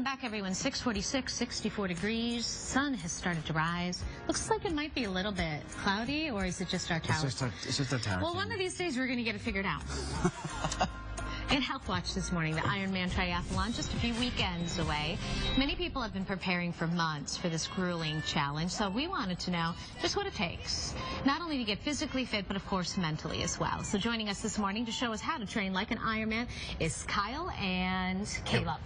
Welcome back, everyone. 6:46, 64 degrees. Sun has started to rise. Looks like it might be a little bit cloudy, or is it just our tower? It's just our tower. Well, one of these days we're going to get it figured out. In Health Watch this morning, the Ironman Triathlon, just a few weekends away. Many people have been preparing for months for this grueling challenge, so we wanted to know just what it takes, not only to get physically fit, but of course mentally as well. So joining us this morning to show us how to train like an Ironman is Kyle and Caleb.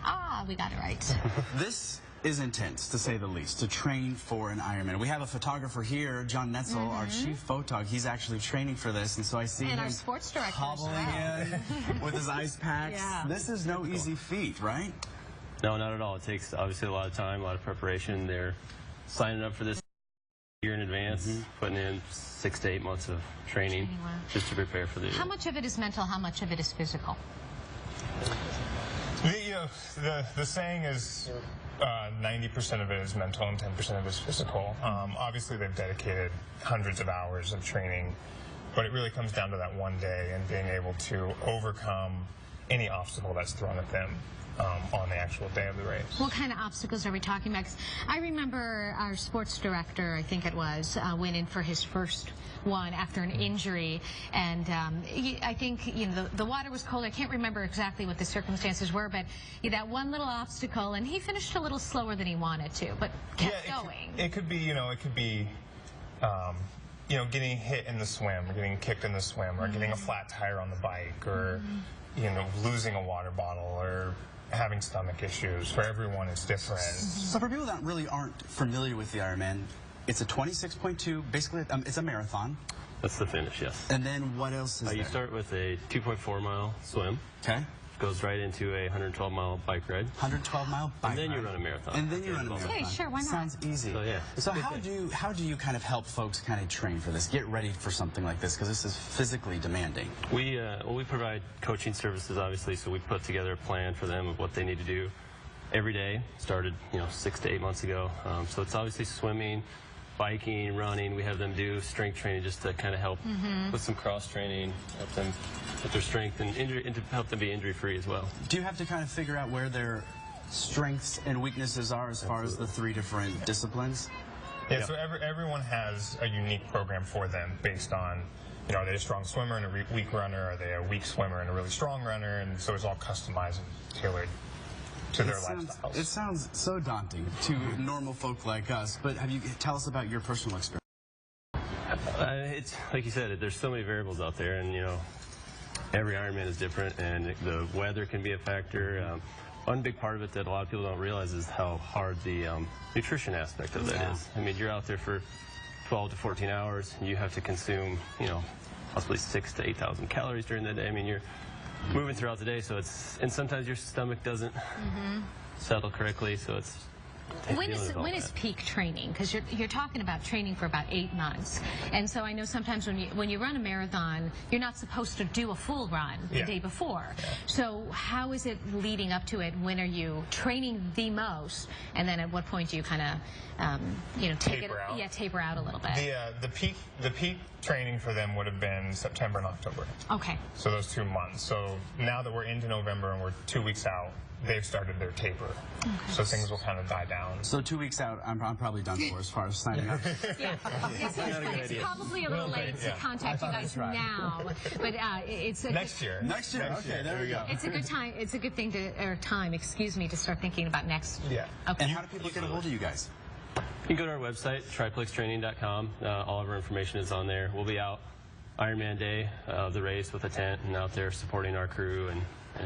Ah, we got it right. This is intense, to say the least, to train for an Ironman. We have a photographer here, John Netzel, our chief photog. He's actually training for this, and so I see him our sports director hobbling in with his ice packs. Yeah. This is no easy feat, right? No, not at all. It takes obviously a lot of time, a lot of preparation. They're signing up for this year in advance, putting in 6 to 8 months of training just to prepare for the How much of it is mental? How much of it is physical? The saying is 90% of it is mental and 10% of it is physical. Obviously, they've dedicated hundreds of hours of training, but it really comes down to that one day and being able to overcome any obstacle that's thrown at them on the actual day of the race. What kind of obstacles are we talking about? 'Cause I remember our sports director, I think it was, went in for his first one after an injury, and I think the water was cold. I can't remember exactly what the circumstances were, but that one little obstacle, and he finished a little slower than he wanted to, but kept going. It could be, getting hit in the swim, or getting kicked in the swim, or getting a flat tire on the bike, or losing a water bottle, or having stomach issues. For everyone, it's different. So for people that really aren't familiar with the Ironman, it's a 26.2, basically it's a marathon. That's the finish, yes. And then what else is there? You start with a 2.4-mile swim. Okay. Goes right into a 112-mile bike ride. 112-mile bike ride. And then you run a marathon. And then you run a marathon. Okay, sure, why not? Sounds easy. So, yeah. So how do you kind of help folks kind of train for this, get ready for something like this, because this is physically demanding? We provide coaching services, obviously, so we put together a plan for them of what they need to do every day. Started, 6 to 8 months ago. So it's obviously swimming, biking, running. We have them do strength training just to kind of help with some cross training, help them with their strength and to help them be injury free as well. Do you have to kind of figure out where their strengths and weaknesses are as far as the 3 different disciplines? Yeah, so everyone has a unique program for them based on, are they a strong swimmer and a weak runner? Are they a weak swimmer and a really strong runner? And so it's all customized and tailored to their lifestyles. It sounds so daunting to normal folk like us, but tell us about your personal experience. It's like you said, there's so many variables out there, and every Ironman is different, and the weather can be a factor. One big part of it that a lot of people don't realize is how hard the nutrition aspect of that is. I mean, you're out there for 12 to 14 hours, and you have to consume, possibly 6,000 to 8,000 calories during the day. I mean, you're moving throughout the day, so and sometimes your stomach doesn't settle correctly, so it's When is peak training? Because you're talking about training for about 8 months, and so I know sometimes when you run a marathon, you're not supposed to do a full run the day before. So how is it leading up to it? When are you training the most, and then at what point do you kind of taper out a little bit? The peak training for them would have been September and October. Okay. So those 2 months. So now that we're into November and we're 2 weeks out, they've started their taper. Okay. So things will kind of die down. So 2 weeks out, I'm probably done for as far as signing up. It's probably a little late to contact you guys now, but it's next year. Next year. Okay, there we go. It's a good time. It's a good thing to start thinking about next. Yeah. Okay. And how do people get a hold of you guys? You can go to our website, triplextraining.com. All of our information is on there. We'll be out Ironman Day of the race with a tent and out there supporting our crew and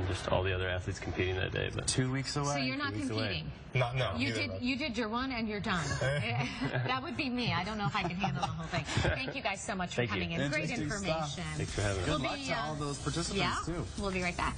just all the other athletes competing that day. But 2 weeks away. So you're not competing? No. You did your one and you're done. That would be me. I don't know if I can handle the whole thing. Thank you guys so much for coming in. Great information. Thanks for having us. Good luck to all those participants too. We'll be right back.